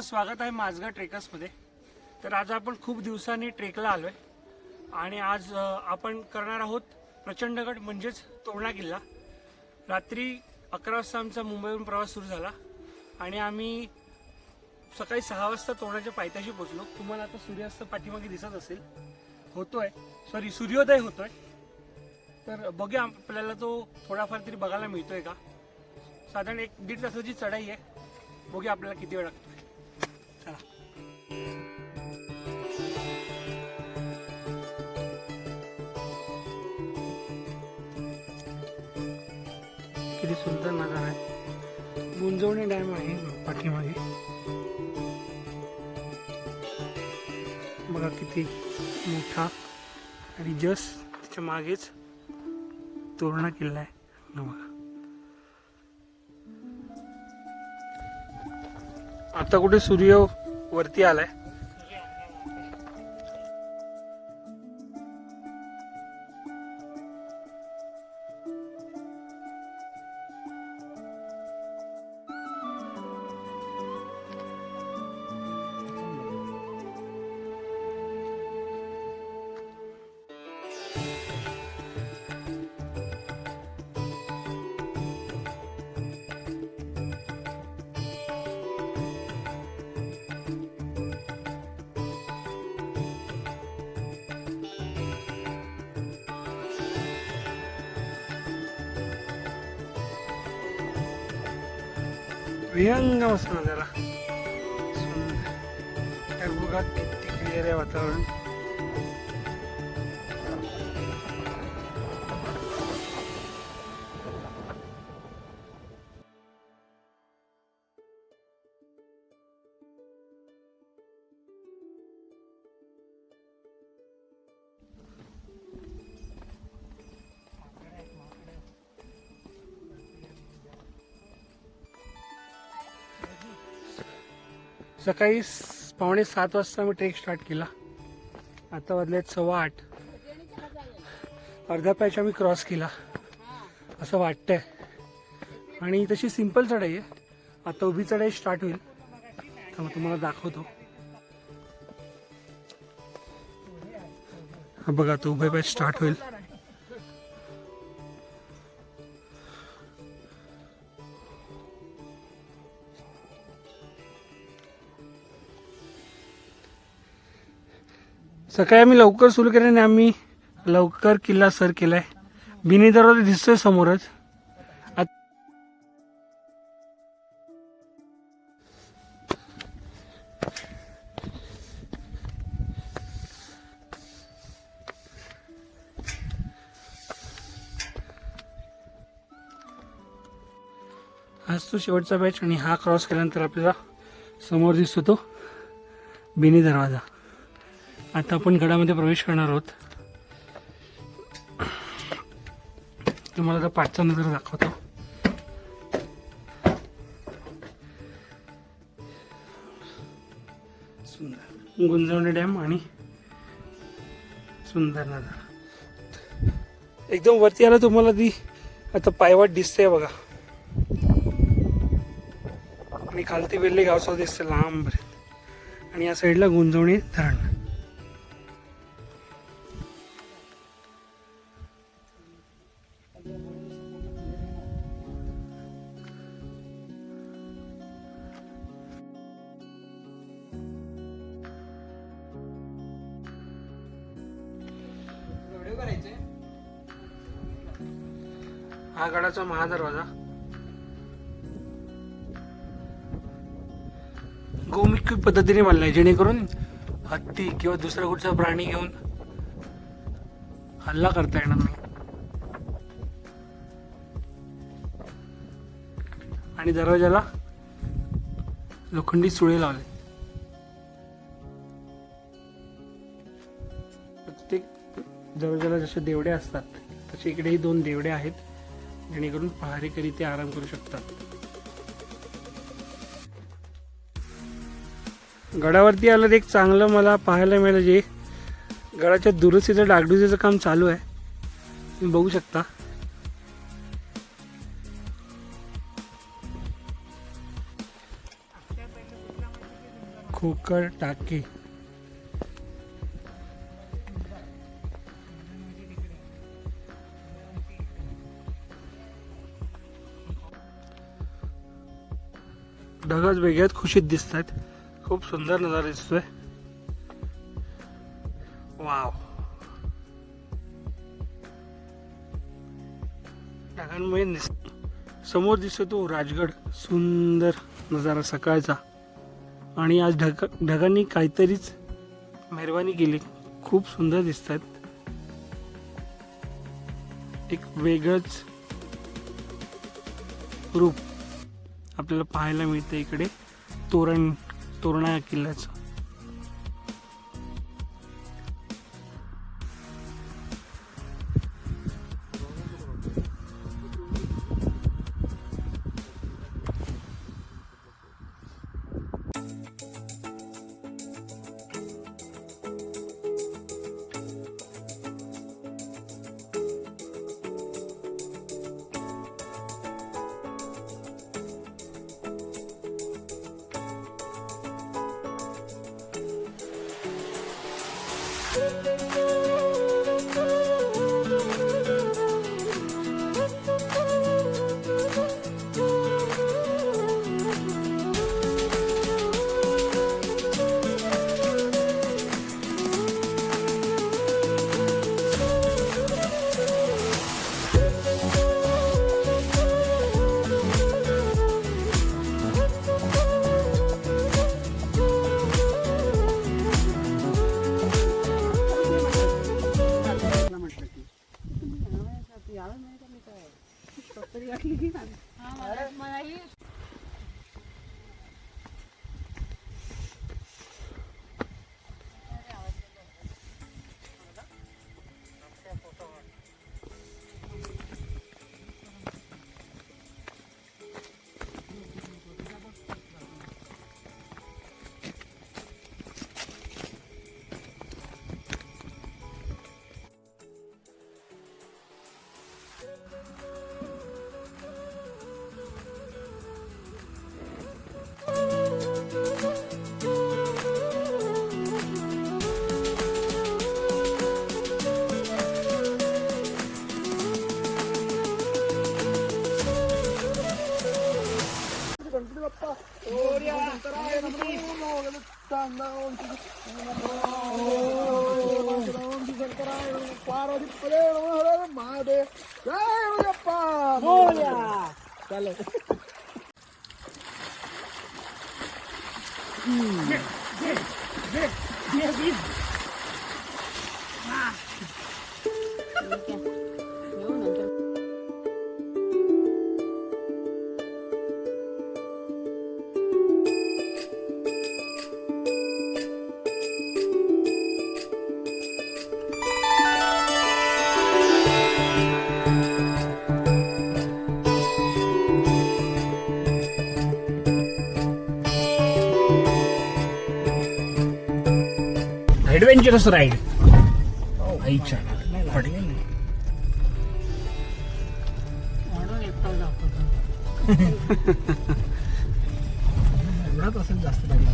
स्वागत आहे माझगाव ट्रेकर्समध्ये। तर आज आपण खूप दिवसांनी ट्रेकला आलोय आणि आज आपण करणार आहोत प्रचंडगड म्हणजेच तोरणा किल्ला। रात्री 11 वाजता आमचा मुंबईवरून प्रवास सुरू झाला आणि आम्ही सकाळी 6 वाजता तोरणाच्या पायथ्याशी पोहोचलो। तुम्हाला आता सूर्यास्त पाठीमागे दिसत असेल, सूर्योदय होतोय। तर बघूया आपल्याला तो थोडाफार तरी बघायला मिळतोय का। साधारण 1-1.5 तासाची चढाई आहे, बघूया आपल्याला किती वेळ लागतोय। चला, किती सुंदर नजारा आहे। गुंजवणी डॅम आहे पाठीमागे, बघा किती मोठा, आणि जस्ट त्याच्या मागेच तोरणा किल्ला आहे। बघा आता कुठे सूर्य वरती आलाय। विहंगम असं नजारा, सुंदर बघा किती क्लिअर आहे वातावरण। सकाळी 7:15 वाजता मी ट्रेक स्टार्ट केला। आता वाजलेत 8:15। अर्धा पॅच आम्ही क्रॉस केला असं वाटतंय, आणि तशी सिंपल चढाई आहे। आता उभी चढाई स्टार्ट होईल, तर मग तुम्हाला दाखवतो। हा बघा, तो उभा पॅच स्टार्ट होईल। सकाळी आम्ही लवकर सुरू केल्याने आम्ही लवकर किल्ला सर केलाय। बिनी दरवाजा दिसतोय समोरच। हाच तो शेवटचा बॅच, आणि हा क्रॉस केल्यानंतर आपल्याला समोर दिसतो तो बिनी दरवाजा। आता आपण गडामध्ये प्रवेश करणार आहोत। तुम्हाला आता पाठचा नजर दाखवतो। सुंदर गुंजवणी डॅम आणि सुंदर नजारा। एकदम वरती आला तुम्हाला ती आता पायवाट दिसते बघा, आणि खालती वेल्ले गावचा दिसते लांब, आणि या साईडला गुंजवणी धरण। हा गडाचा महादरवाजा गोमुखी पद्धतीने बांधलाय, जेणेकरून हत्ती किंवा दुसरा कुठचा प्राणी घेऊन हल्ला करता येणार नाही। आणि दरवाजाला लोखंडी सुळे लावले। प्रत्येक दरवाजाला जसे देवडे असतात तसे इकडेही 2 देवडे आहेत, जेणेकरून पहारेकरी ते आराम करू शकतात। गडावरती आलं एक चांगलं मला पाहायला मिळालं, जे गडाच्या दुरुस्तीचं डागडुजीचं काम चालू आहे, तुम्ही बघू शकता। ठोकर टाके. ढगच वेगळ्याच खुशीत दिसत आहेत. खूप सुंदर नजारा दिसतोय. वाव. ढगांमुळे समोर दिसतो तो राजगड. सुंदर नजारा सकाळचा. आणि आज ढगांनी काहीतरीच मेहरबानी केली. खूप सुंदर दिसत आहेत. एक वेगळंच रूप आपल्याला पाहायला मिळतं इकडे तोरणा किल्ल्याचं. Adventurous ride. आईच्या एवढाच असेल जास्त लागला.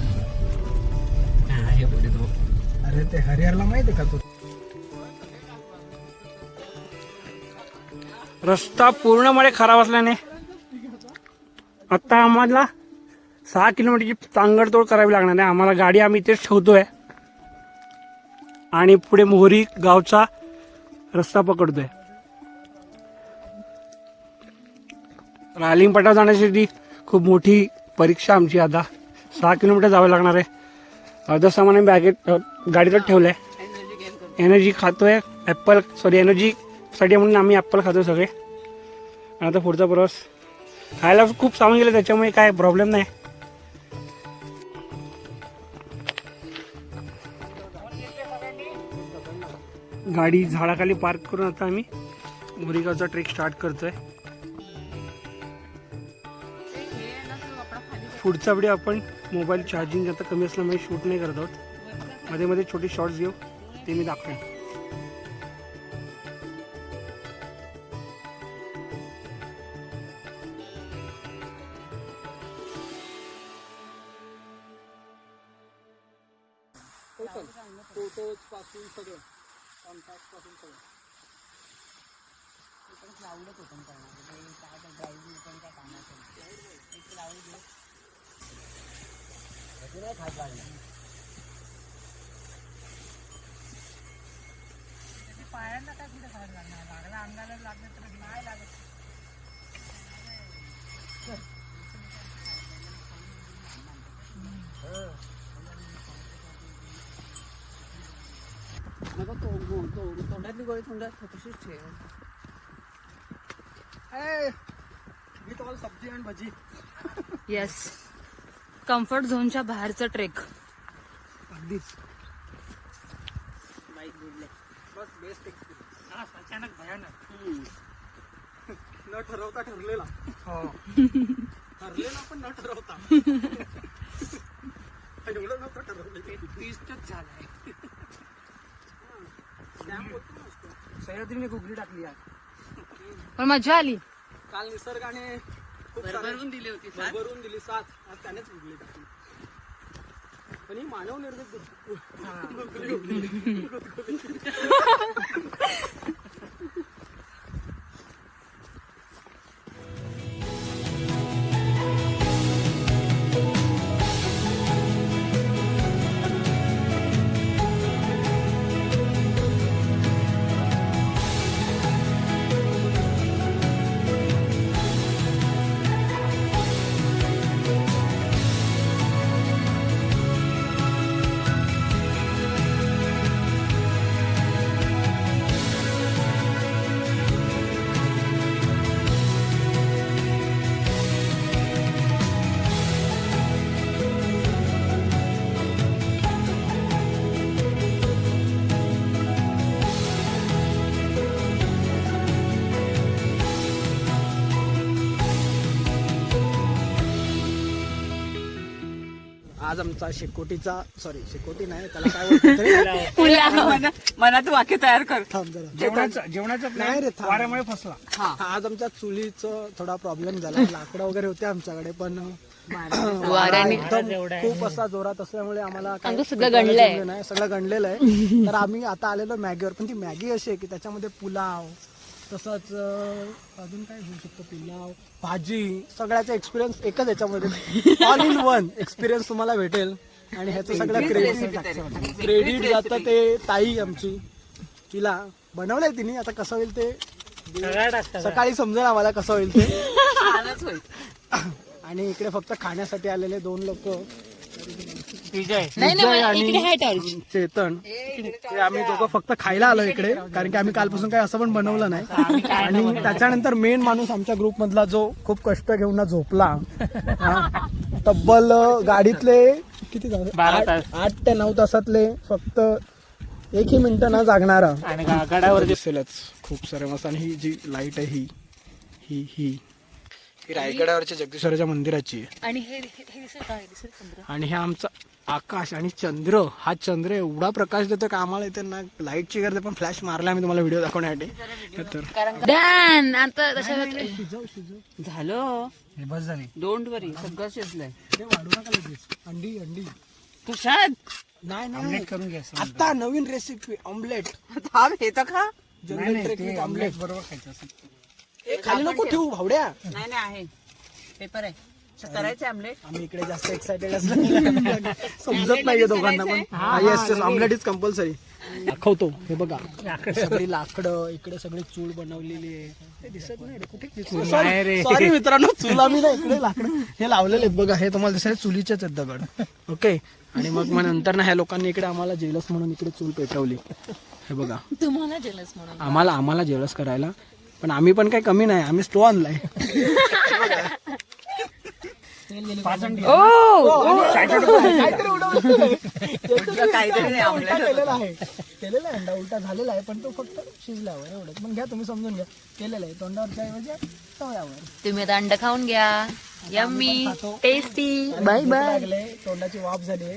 अरे ते हरिहरला माहिती का तू? रस्ता पूर्णपणे खराब असल्याने आता आम्हाला 6 किलोमीटरची तांगडतोड करावी लागणार आहे. आम्हाला गाडी आम्ही इथेच ठेवतोय आणि पुढे मोहरी गावचा रस्ता पकडतोय. रालिंग पटावर जाण्यासाठी खूप मोठी परीक्षा आमची. आता 6 किलोमीटर जावं लागणार आहे. अर्ध सामान आम्ही बॅगेत गाडीतच ठेवलंय. एनर्जी खातोय. एनर्जीसाठी म्हणून आम्ही ॲपल खातोय सगळे. आणि आता पुढचा प्रवास. खायला खूप सामान गेलं त्याच्यामुळे काय प्रॉब्लेम नाही. गाडी झाडाखाली पार्क करून आता आम्ही मोरीगावचा ट्रेक स्टार्ट करतोय. पुढचा व्हिडिओ आपण मोबाईल चार्जिंग आता कमी असल्यामुळे शूट नाही करत आहोत. मध्ये मध्ये छोटे शॉर्ट्स घेऊ, ते मी दाखवेन. फोटोज पासून सगळं कॉन्टॅक्ट पासून सगळं क्लाउडच ओपन करणार काय ड्राईव्ह पण काय कामाचं एक क्लाउड घे नाही खात पायांना काय कुठे खात लागणार लागला अंगाला लागलं तर नाही लागत तोंडातली गोळी तोंडात तशीच ठेव मी तुम्हाला सब्जी आणि भजी येस कम्फर्ट झोनच्या बाहेरचं ट्रेक अगदीच बाईक बुडले बस बेस्ट एक्सपिरियन्स हा अचानक भयानक न ठरवता ठरलेला ठरलेला पण न ठरवता एवढं नव्हतं ठरवलं ट्विस्टच झालाय सह्याद्रीने गुगली टाकली आहे पण मजा आली काल निसर्गाने खूप भरभरून दिली होती साथ. भरभरून दिली साथ आज त्यानेच गुगली टाकली पण ही मानव निर्मित गुगली होती. आज आमचा शेकोटीचा शेकोटी नाही त्याला काय बोलतात मनात वाक्य तयार कर थांब जरा जेवणाचा नाही रे, थांब. वाऱ्यामुळे फसला आज आमच्या चुलीचं थोडा प्रॉब्लेम झाला लाकडं वगैरे होते आमच्याकडे पण वाऱ्याने एकदम खूप असा जोरात असल्यामुळे आम्हाला काही आमचं सगळं गणलंय. जमलं नाही सगळं गणलेलं आहे तर आम्ही आता आलेलो मॅगीवर पण ती मॅगी अशी आहे की त्याच्यामध्ये पुलाव तसंच अजून काय होऊ शकतं पुलाव भाजी सगळ्याचा एक्सपिरियन्स एकच याच्यामध्ये ऑल इन वन एक्सपिरियन्स तुम्हाला भेटेल आणि ह्याचं सगळं क्रेडिट जातं ते ताई आमची तिला बनवलंय तिने आता कसं होईल ते सकाळी समजेल आम्हाला कसं होईल ते छानच होईल आणि इकडे फक्त खाण्यासाठी आलेले 2 लोक आणि चेतन ते आम्ही दोघं फक्त खायला आलो इकडे कारण की आम्ही कालपासून काही असं पण बनवलं नाही आणि त्याच्यानंतर मेन माणूस आमच्या ग्रुप मधला जो खूप कष्ट घेऊन ना झोपला हा, तब्बल गाडीतले किती झाले 8 ते 9 तासातले फक्त 1ही मिनिट न जागणारा आणि गडावर दिसेलच खूप सारे मस्त आणि ही जी लाईट आहे ही रायगडावरच्या जगदीश्वराच्या मंदिराची आहे आणि हे दिसेल काय दिसेल चंद्र आणि हे आमचं आकाश आणि चंद्र हा चंद्र एवढा प्रकाश देतो की आम्हाला इथे ना लाईटची गरज आहे, पण फ्लॅश मारला आम्ही तुम्हाला व्हिडिओ दाखवण्यासाठी तर डॅन आता तशा झालं हे बस झाली डोंट वरी सगळं शिजलंय ते वाढू नका लगेच अंडी तुषार नाही ऑमलेट करून घ्या आता नवीन रेसिपी ऑमलेट थांब हे तर खा जंगल ट्रेक विथ ऑमलेट बरोबर खायचं असं खाली नको ठेवू भावड्या नाही आहे पेपर आहे करायचं आमलेट आम्ही इकडे जास्त एक्साइटेड समजत नाहीये दोघांना पण येस ऑमलेट इज कंपल्सरी दाखवतो हे बघा सगळी लाकडं इकडे सगळी चूल बनवलेली आहे ते दिसत नाही रे कुठे सॉरी मित्रांनो चूल आम्ही ना इकडे लाकडं हे लावलेले आहेत बघा हे तुम्हाला दिसेल चुलीचेच आहेत दगड ओके आणि मग नंतर ना ह्या लोकांनी इकडे आम्हाला जेलस म्हणून इकडे चूल पेटवली हे बघा तुम्हाला जेलस म्हणून आम्हाला जेलस करायला पण आम्ही पण काही कमी नाही आम्ही स्टो आणलाय केलेला आहे अंडा उलटा झालेला आहे पण तो फक्त शिजल्यावर एवढंच मग घ्या तुम्ही समजून घ्या केलेला आहे तोंडावरच्या ऐवजी तव्यावर तुम्ही आता अंड खाऊन घ्या यम्मी टेस्टी बाय बाय लागले तोंडाची वाफ झाली आहे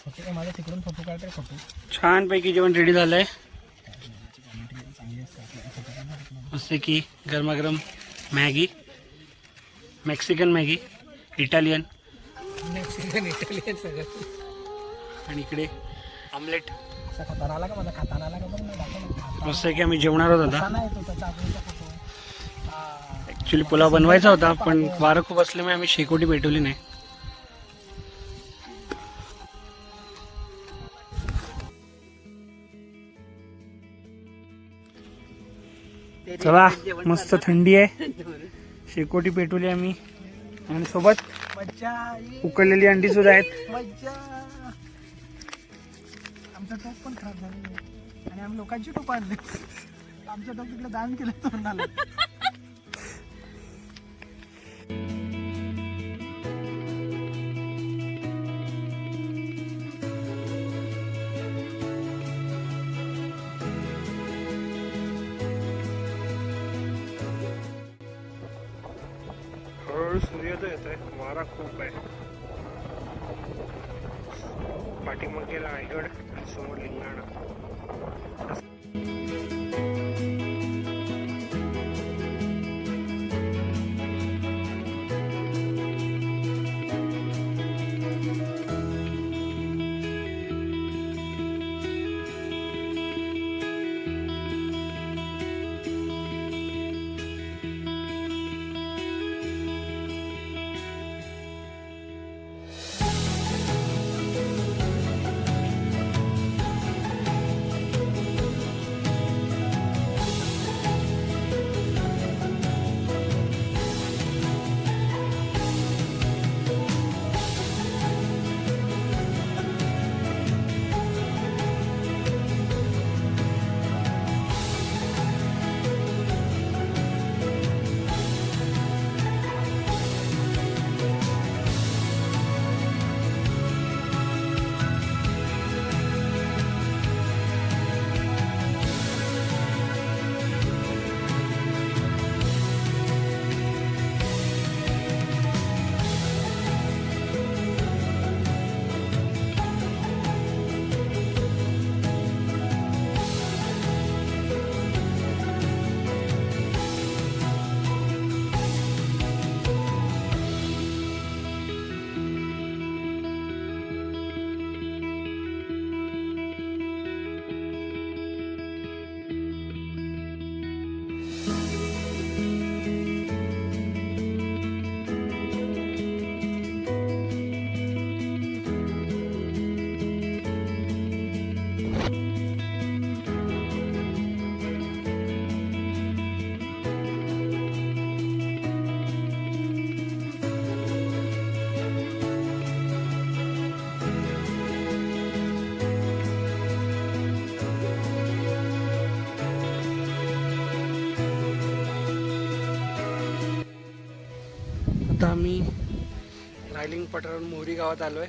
ओके माझा तिकडून फोटो काढते फोटो छान पैकी जेवण रेडी झालंय मस्त की गरमागरम Maggi Mexican Maggi Italian Italian सगळं आणि इकडे ऑमलेट असा खाताना आला का माझा खाताना आला का बघ ना दाखव ना खाता. मस्त आहे की आम्ही जेवणार आहोत असा आता. नाही तो त्याचा आकृतीचा फोटो. हा. ऍक्च्युली पुलाव बनवायचा होता पण वारं खूप असल्यामुळे आम्ही शेकोटी पेटवली नाही. चला मस्त थंडी आहे, शेकोटी पेटवली आम्ही आणि सोबत मज्जा येईल. उकडलेली अंडी सुद्धा आहेत. मज्जा. आमचा टोप पण खराब झाले आणि आम्ही लोकांची टोप आणली. आमच्या टोप तिकडे दान केलं तोरणाला. हळूहळू सूर्योदय येतोय, वारा खूप आहे. पाठीमागे रायगड आणि समोर लिंगाणा. आता आम्ही रायलिंग पठारावरून मोहरी गावात आलोय.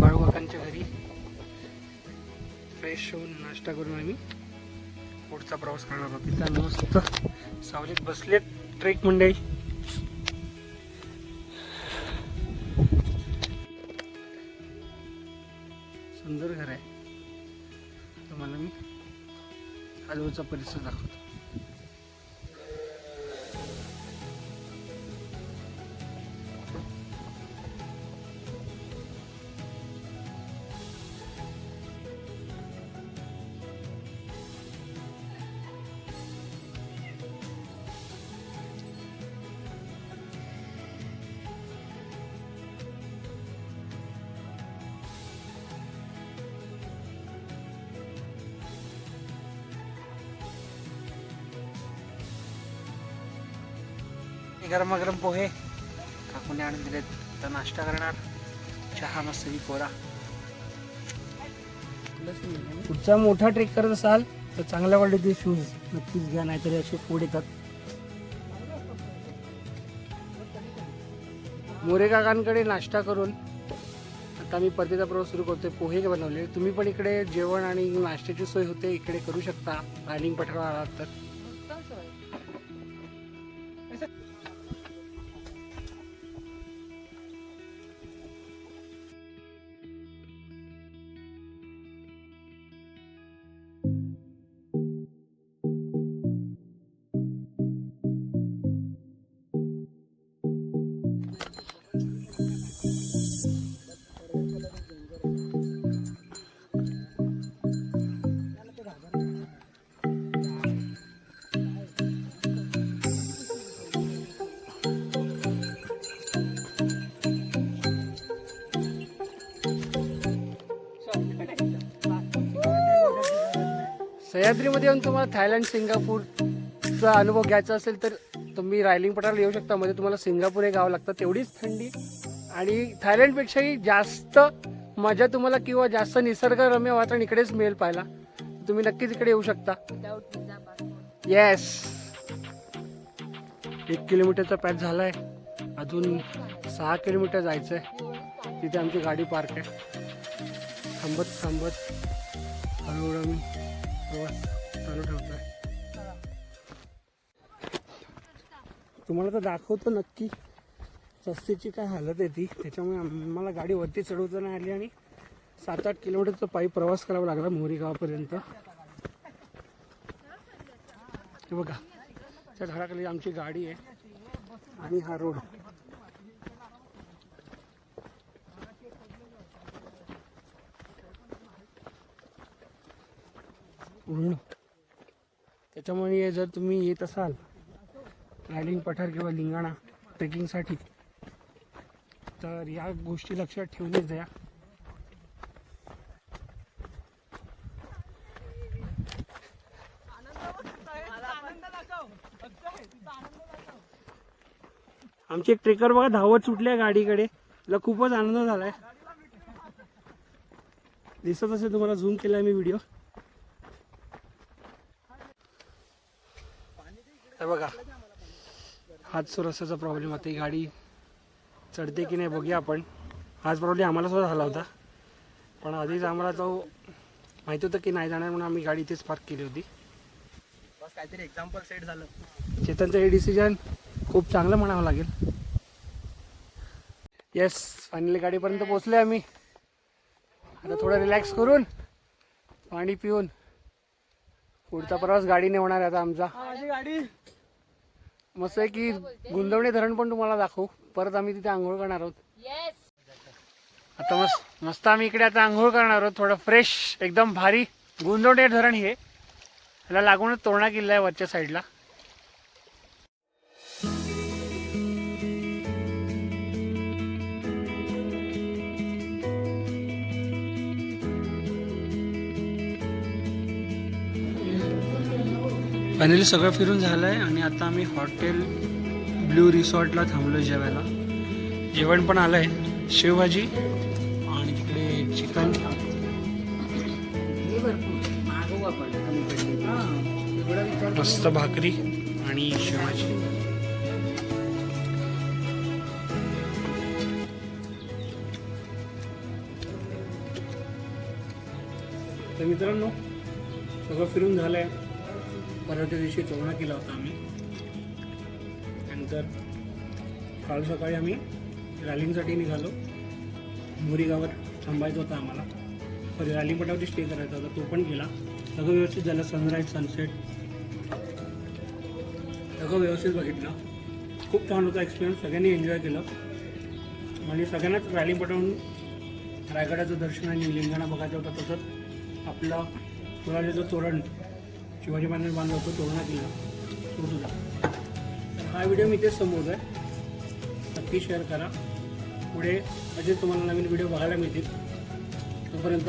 बाळूकाकांच्या घरी फ्रेश होऊन नाश्ता करून आम्ही पुढचा प्रवास करणार आहोत. तिथे आम्ही मस्त सावलीत बसलेत ट्रेक मंडळी. सुंदर घर आहे. तुम्हाला मी आजूबाजूचा परिसर दाखवतो. गरमागरम पोहे काकूने आणून दिलेत. तर नाश्ता करणार, चहा मस्तपैकी कोरा. पुढचा मोठा ट्रेक करत असाल तर चांगल्या क्वालिटीचे शूज नक्कीच घ्या, नाहीतरी असे फोड येतात. मोरे काकांकडे नाश्ता करून आता मी परतीचा प्रवास सुरू करतोय. पोहे बनवले. तुम्ही पण इकडे जेवण आणि नाश्त्याची सोय होते, इकडे करू शकता रायलिंग पठारावर आलात तर. सह्याद्रीमध्ये येऊन तुम्हाला थायलंड सिंगापूरचा अनुभव घ्यायचा असेल तर तुम्ही रायलिंग पठाराला येऊ शकता. मध्ये तुम्हाला सिंगापूर हे गाव लागतं. तेवढीच थंडी आणि थायलंडपेक्षाही जास्त मजा तुम्हाला किंवा जास्त निसर्गरम्य वातावरण इकडेच मिळेल पाहायला. तुम्ही नक्कीच इकडे येऊ शकता. येस, 1 किलोमीटरचा पॅच झालाय. अजून 6 किलोमीटर जायचंय. तिथे आमची गाडी पार्क आहे. थांबत थांबत हळूहळू आम्ही प्रवास चालू ठेवतोय. तुम्हाला तर दाखवतो नक्की रस्त्याची काय हालत आहे ती. त्याच्यामुळे आम्हाला गाडी वरती चढवता नाही आली आणि 7-8 किलोमीटरचा पायी प्रवास करावा लागला मोरी गावापर्यंत. हे बघा, त्या झाडाखाली आमची गाडी आहे आणि हा रोड. त्याच्यामुळे जर तुम्ही येत असाल रायलिंग पठार किंवा लिंगाणा ट्रेकिंगसाठी तर या गोष्टी लक्षात ठेवूनच द्या. आमचे एक ट्रेकर बघा धावत सुटले गाडीकडे. मला खूपच आनंद झालाय. दिसत असेल तुम्हाला, झूम केलाय मी व्हिडिओ. हे बघा, हाच रस्त्याचा प्रॉब्लेम. आता ही गाडी चढते की नाही बघूया आपण. हाच प्रॉब्लेम आम्हाला सुद्धा झाला होता, पण आधीच आम्हाला तो माहिती होतं की नाही जाणार म्हणून आम्ही गाडी इथेच पार्क केली होती. बस काहीतरी एक्झाम्पल सेट झालं. चेतनचं हे डिसिजन खूप चांगलं म्हणावं लागेल. येस, फायनली गाडीपर्यंत पोहोचले आम्ही. आता थोडं रिलॅक्स करून पाणी पिऊन पुढचा प्रवास गाडीने होणार आहे आता आमचा. माझी गाडी मस्त आहे की गुंदवणे धरण पण तुम्हाला दाखवू. परत आम्ही तिथे आंघोळ करणार आहोत. आता मस्त आम्ही इकडे आता आंघोळ करणार आहोत. थोडं फ्रेश, एकदम भारी. गुंदवणे धरण हे ह्याला लागूनच तोरणा किल्ला आहे वरच्या साईडला. फायनली सगळं फिरून झालं आहे आणि आता आम्ही हॉटेल ब्ल्यू रिसॉर्टला थांबलो जेवायला. जेवण पण आलं आहे, शेवभाजी आणि तिकडे चिकन, मस्त भाकरी आणि शेवभाजी. तर मित्रांनो, सगळं फिरून झालं आहे. परवाच्या दिवशी तोरणा केला होता आम्ही. त्यानंतर काल सकाळी आम्ही रॅलिंगसाठी निघालो. मोरी गावात थांबायचं होतं आम्हाला. सॉरी, रॅलिंग पटावरती स्टे करायचा होता, तो पण केला. सगळं व्यवस्थित झालं. सनराईज, सनसेट सगळं व्यवस्थित बघितलं. खूप छान होता एक्सपिरियन्स. सगळ्यांनी एन्जॉय केलं आणि सगळ्यांनाच रॅलिंग पटावरून रायगडाचं दर्शन आणि लिंगाणा बघायचं होतं. तसंच आपलं शिवाजीचं तोरण, शिवाजी महाराजांनी बांधलं होतं तोरणा किल्ला, तो सुद्धा. तर हा व्हिडिओ मी इथेच संपवतो आहे. नक्की शेअर करा. पुढे असे तुम्हाला नवीन व्हिडिओ बघायला मिळतील. तोपर्यंत